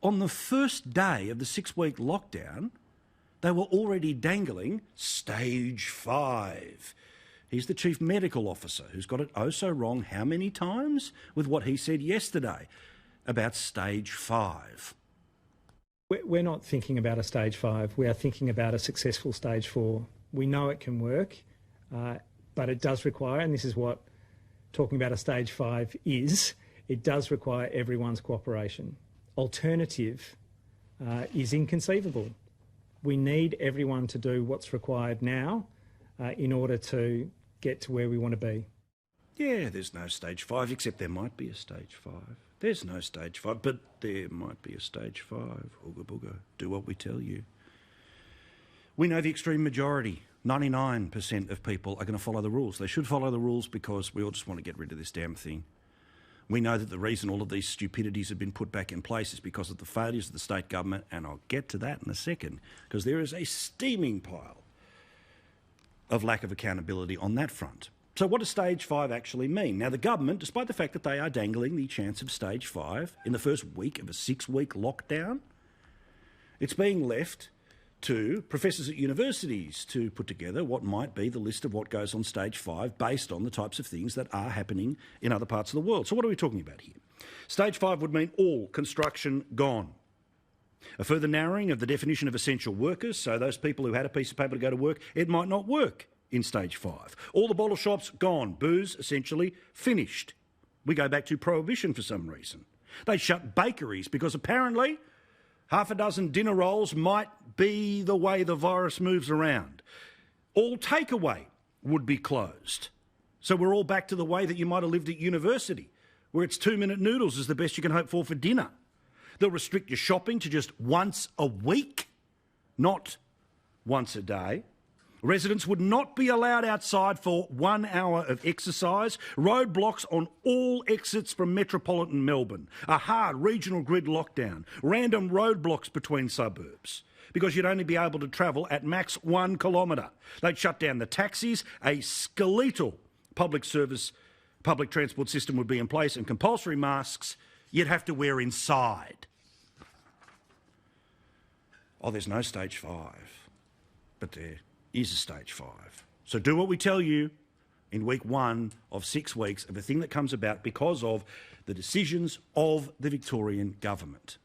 on the first day of the 6-week lockdown, they were already dangling stage 5. He's the chief medical officer who's got it oh so wrong how many times with what he said yesterday about stage 5. We're not thinking about a stage 5. We are thinking about a successful stage 4. We know it can work, but it does require, and this is what talking about a stage 5 is, it does require everyone's cooperation. Alternative is inconceivable. We need everyone to do what's required now in order to get to where we want to be. Yeah, there's no stage 5, except there might be a stage 5. There's no stage 5, but there might be a stage 5. Ooga booga, do what we tell you. We know the extreme majority, 99% of people are going to follow the rules. They should follow the rules because we all just want to get rid of this damn thing. We know that the reason all of these stupidities have been put back in place is because of the failures of the state government, and I'll get to that in a second, because there is a steaming pile of lack of accountability on that front. So what does stage 5 actually mean? Now, the government, despite the fact that they are dangling the chance of stage 5 in the first week of a 6-week lockdown, it's being left to professors at universities to put together what might be the list of what goes on stage 5 based on the types of things that are happening in other parts of the world. So what are we talking about here? Stage 5 would mean all construction gone. A further narrowing of the definition of essential workers, so those people who had a piece of paper to go to work, it might not work in stage 5. All the bottle shops gone, booze essentially finished. We go back to prohibition for some reason. They shut bakeries because apparently half a dozen dinner rolls might be the way the virus moves around. All takeaway would be closed. So we're all back to the way that you might have lived at university, where it's 2-minute noodles is the best you can hope for dinner. They'll restrict your shopping to just once a week, not once a day. Residents would not be allowed outside for 1 hour of exercise. Roadblocks on all exits from metropolitan Melbourne. A hard regional grid lockdown. Random roadblocks between suburbs, because you'd only be able to travel at max 1 kilometre. They'd shut down the taxis. A skeletal public transport system would be in place, and compulsory masks you'd have to wear inside. Oh, there's no stage 5, but there is a stage 5. So do what we tell you in week 1 of 6 weeks of a thing that comes about because of the decisions of the Victorian Government.